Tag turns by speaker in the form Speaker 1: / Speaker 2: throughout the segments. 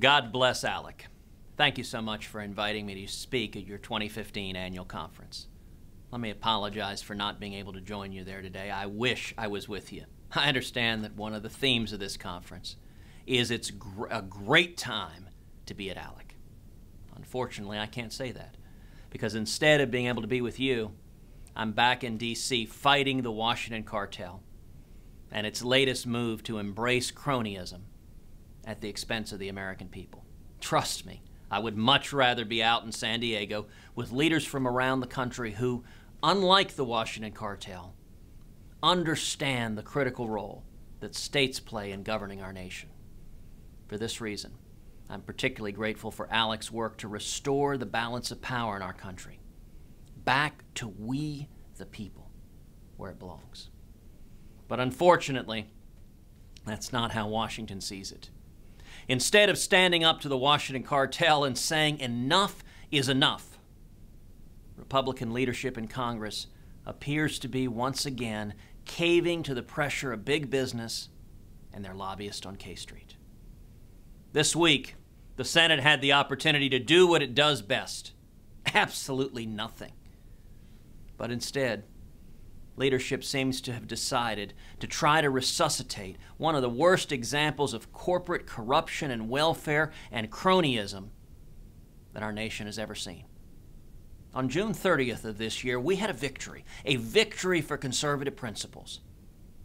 Speaker 1: God bless ALEC. Thank you so much for inviting me to speak at your 2015 annual conference. Let me apologize for not being able to join you there today. I wish I was with you. I understand that one of the themes of this conference is it's a great time to be at ALEC. Unfortunately, I can't say that because instead of being able to be with you, I'm back in D.C. fighting the Washington cartel and its latest move to embrace cronyism at the expense of the American people. Trust me, I would much rather be out in San Diego with leaders from around the country who, unlike the Washington cartel, understand the critical role that states play in governing our nation. For this reason, I'm particularly grateful for ALEC's work to restore the balance of power in our country, back to we the people, where it belongs. But unfortunately, that's not how Washington sees it. Instead of standing up to the Washington cartel and saying enough is enough, Republican leadership in Congress appears to be once again caving to the pressure of big business and their lobbyists on K Street. This week, the Senate had the opportunity to do what it does best, absolutely nothing. But instead, leadership seems to have decided to try to resuscitate one of the worst examples of corporate corruption and welfare and cronyism that our nation has ever seen. On June 30th of this year, we had a victory for conservative principles.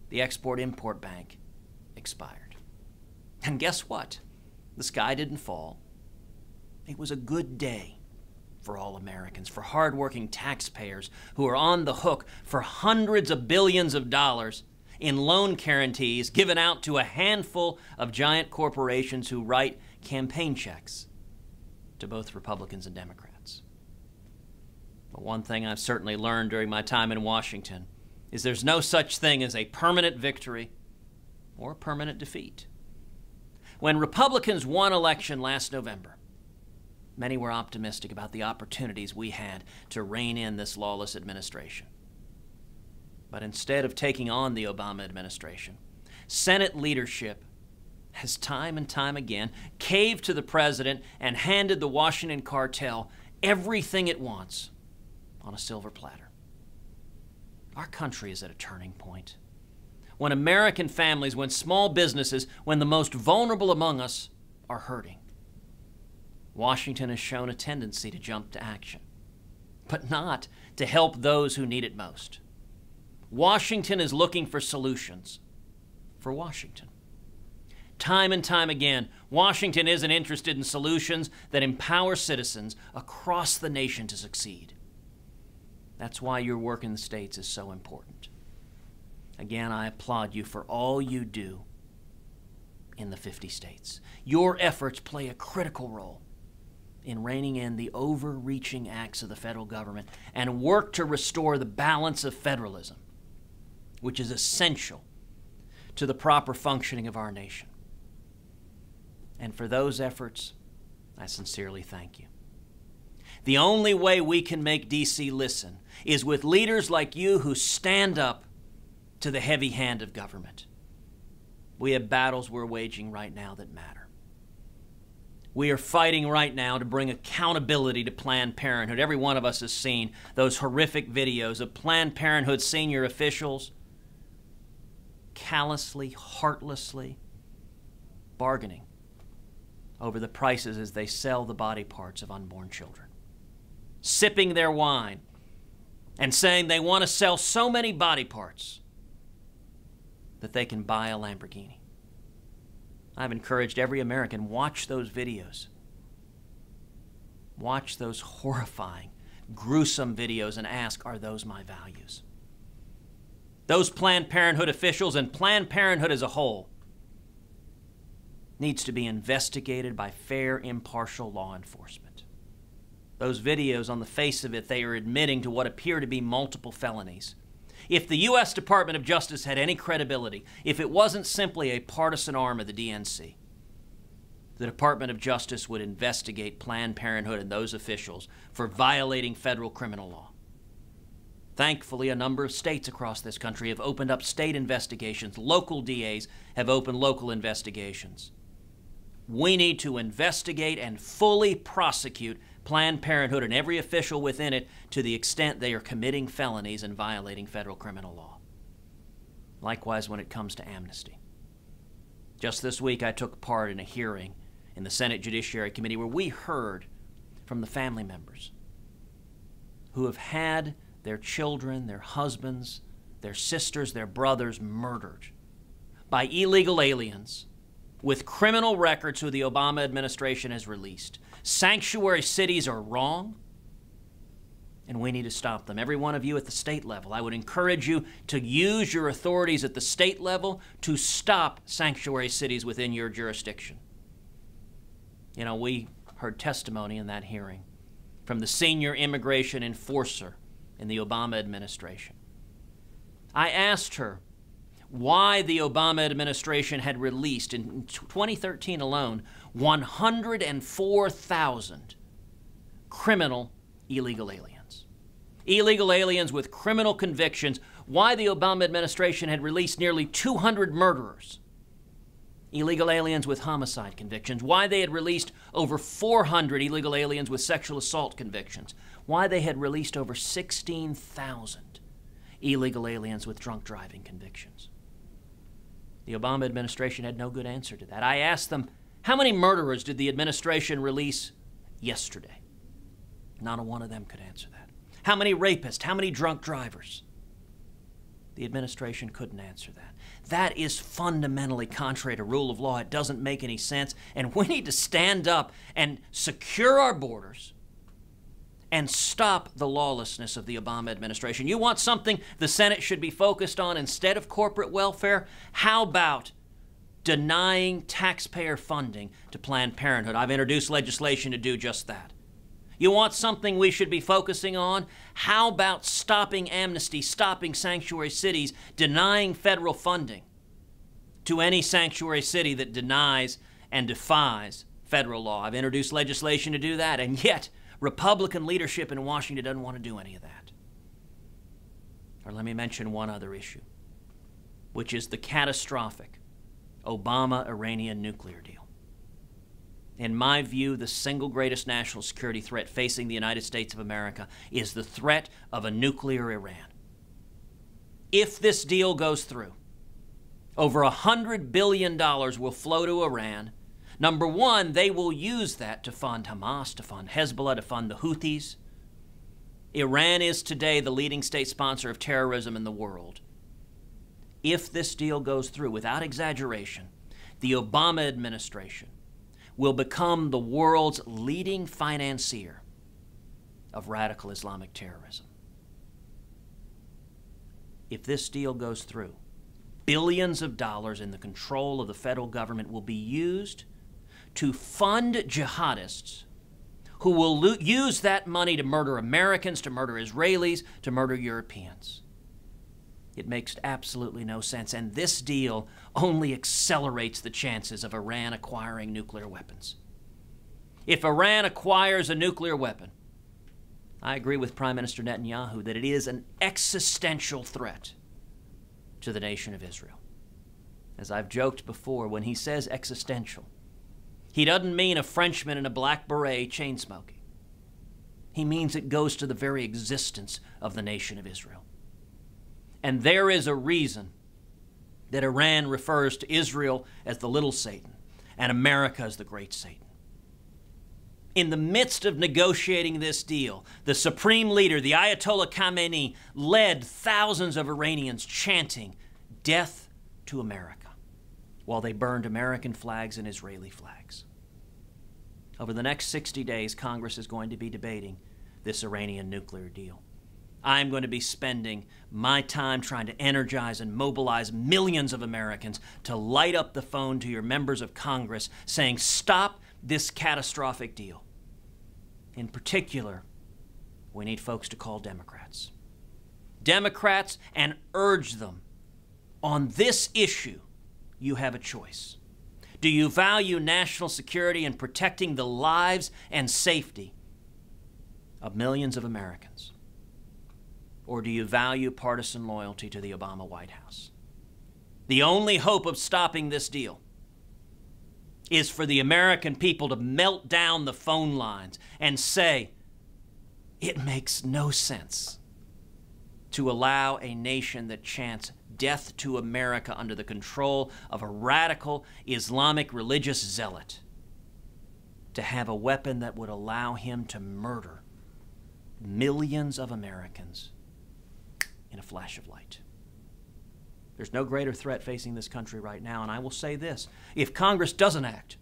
Speaker 1: The Export-Import Bank expired. And guess what? The sky didn't fall. It was a good day for all Americans, for hardworking taxpayers who are on the hook for hundreds of billions of dollars in loan guarantees given out to a handful of giant corporations who write campaign checks to both Republicans and Democrats. But one thing I've certainly learned during my time in Washington is there's no such thing as a permanent victory or a permanent defeat. When Republicans won election last November, many were optimistic about the opportunities we had to rein in this lawless administration. But instead of taking on the Obama administration, Senate leadership has time and time again caved to the president and handed the Washington cartel everything it wants on a silver platter. Our country is at a turning point. When American families, when small businesses, when the most vulnerable among us are hurting, Washington has shown a tendency to jump to action, but not to help those who need it most. Washington is looking for solutions for Washington. Time and time again, Washington isn't interested in solutions that empower citizens across the nation to succeed. That's why your work in the states is so important. Again, I applaud you for all you do in the 50 states. Your efforts play a critical role in reining in the overreaching acts of the federal government and work to restore the balance of federalism, which is essential to the proper functioning of our nation. And for those efforts, I sincerely thank you. The only way we can make D.C. listen is with leaders like you who stand up to the heavy hand of government. We have battles we're waging right now that matter. We are fighting right now to bring accountability to Planned Parenthood. Every one of us has seen those horrific videos of Planned Parenthood senior officials callously, heartlessly bargaining over the prices as they sell the body parts of unborn children, sipping their wine and saying they want to sell so many body parts that they can buy a Lamborghini. I've encouraged every American, watch those videos. Watch those horrifying, gruesome videos and ask, are those my values? Those Planned Parenthood officials and Planned Parenthood as a whole needs to be investigated by fair, impartial law enforcement. Those videos, on the face of it, they are admitting to what appear to be multiple felonies. If the U.S. Department of Justice had any credibility, if it wasn't simply a partisan arm of the DNC, the Department of Justice would investigate Planned Parenthood and those officials for violating federal criminal law. Thankfully, a number of states across this country have opened up state investigations. Local DAs have opened local investigations. We need to investigate and fully prosecute Planned Parenthood and every official within it to the extent they are committing felonies and violating federal criminal law. Likewise, when it comes to amnesty. Just this week, I took part in a hearing in the Senate Judiciary Committee where we heard from the family members who have had their children, their husbands, their sisters, their brothers murdered by illegal aliens with criminal records who the Obama administration has released. Sanctuary cities are wrong, and we need to stop them. Every one of you at the state level, I would encourage you to use your authorities at the state level to stop sanctuary cities within your jurisdiction. You know, we heard testimony in that hearing from the senior immigration enforcer in the Obama administration. I asked her why the Obama administration had released, in 2013 alone, 104,000 criminal illegal aliens. Illegal aliens with criminal convictions, why the Obama administration had released nearly 200 murderers. Illegal aliens with homicide convictions, why they had released over 400 illegal aliens with sexual assault convictions, why they had released over 16,000 illegal aliens with drunk driving convictions. The Obama administration had no good answer to that. I asked them, how many murderers did the administration release yesterday? Not a one of them could answer that. How many rapists? How many drunk drivers? The administration couldn't answer that. That is fundamentally contrary to rule of law. It doesn't make any sense. And we need to stand up and secure our borders and stop the lawlessness of the Obama administration. You want something the Senate should be focused on instead of corporate welfare? How about denying taxpayer funding to Planned Parenthood? I've introduced legislation to do just that. You want something we should be focusing on? How about stopping amnesty, stopping sanctuary cities, denying federal funding to any sanctuary city that denies and defies federal law? I've introduced legislation to do that, and yet Republican leadership in Washington doesn't want to do any of that. Or let me mention one other issue, which is the catastrophic Obama-Iranian nuclear deal. In my view, the single greatest national security threat facing the United States of America is the threat of a nuclear Iran. If this deal goes through, over $100 billion will flow to Iran. Number one, they will use that to fund Hamas, to fund Hezbollah, to fund the Houthis. Iran is today the leading state sponsor of terrorism in the world. If this deal goes through, without exaggeration, the Obama administration will become the world's leading financier of radical Islamic terrorism. If this deal goes through, billions of dollars in the control of the federal government will be used to fund jihadists who will use that money to murder Americans, to murder Israelis, to murder Europeans. It makes absolutely no sense, and this deal only accelerates the chances of Iran acquiring nuclear weapons. If Iran acquires a nuclear weapon, I agree with Prime Minister Netanyahu that it is an existential threat to the nation of Israel. As I've joked before, when he says existential, he doesn't mean a Frenchman in a black beret chain smoking. He means it goes to the very existence of the nation of Israel. And there is a reason that Iran refers to Israel as the little Satan and America as the great Satan. In the midst of negotiating this deal, the supreme leader, the Ayatollah Khamenei, led thousands of Iranians chanting, "Death to America," while they burned American flags and Israeli flags. Over the next 60 days, Congress is going to be debating this Iranian nuclear deal. I'm going to be spending my time trying to energize and mobilize millions of Americans to light up the phone to your members of Congress saying, stop this catastrophic deal. In particular, we need folks to call Democrats. Democrats, and urge them, on this issue, you have a choice. Do you value national security and protecting the lives and safety of millions of Americans? Or do you value partisan loyalty to the Obama White House? The only hope of stopping this deal is for the American people to melt down the phone lines and say, it makes no sense to allow a nation that chants death to America under the control of a radical Islamic religious zealot to have a weapon that would allow him to murder millions of Americans in a flash of light. There's no greater threat facing this country right now, and I will say this: if Congress doesn't act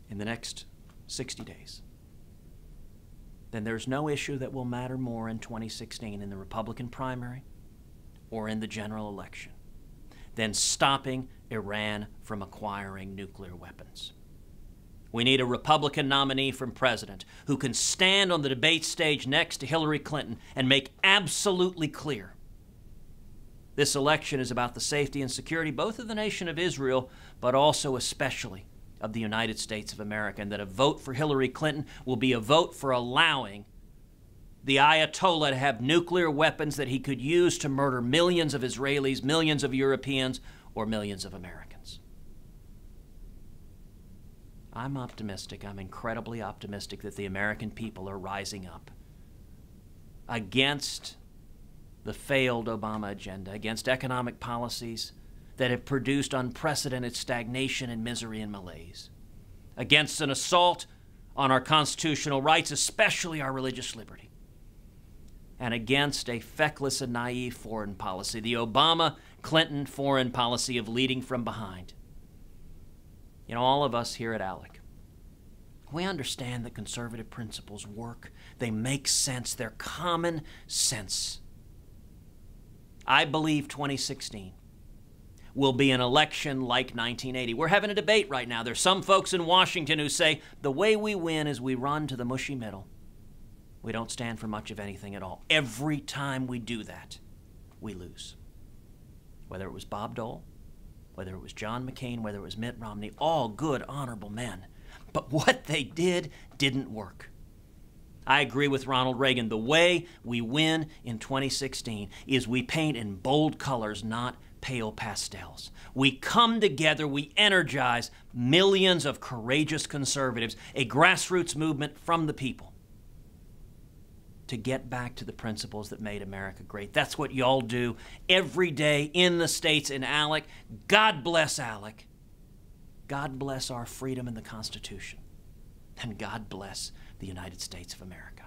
Speaker 1: in the next 60 days, then there's no issue that will matter more in 2016 in the Republican primary or in the general election than stopping Iran from acquiring nuclear weapons. We need a Republican nominee for president who can stand on the debate stage next to Hillary Clinton and make absolutely clear this election is about the safety and security both of the nation of Israel, but also especially of the United States of America, and that a vote for Hillary Clinton will be a vote for allowing the Ayatollah to have nuclear weapons that he could use to murder millions of Israelis, millions of Europeans, or millions of Americans. I'm optimistic. I'm incredibly optimistic that the American people are rising up against the failed Obama agenda, against economic policies that have produced unprecedented stagnation and misery and malaise, against an assault on our constitutional rights, especially our religious liberty, and against a feckless and naive foreign policy, the Obama-Clinton foreign policy of leading from behind. You know, all of us here at ALEC, we understand that conservative principles work. They make sense. They're common sense. I believe 2016 will be an election like 1980. We're having a debate right now. There's some folks in Washington who say the way we win is we run to the mushy middle. We don't stand for much of anything at all. Every time we do that, we lose. Whether it was Bob Dole, whether it was John McCain, whether it was Mitt Romney, all good, honorable men. But what they did didn't work. I agree with Ronald Reagan. The way we win in 2016 is we paint in bold colors, not pale pastels. We come together, we energize millions of courageous conservatives, a grassroots movement from the people, to get back to the principles that made America great. That's what y'all do every day in the states in ALEC. God bless ALEC. God bless our freedom and the Constitution. And God bless the United States of America.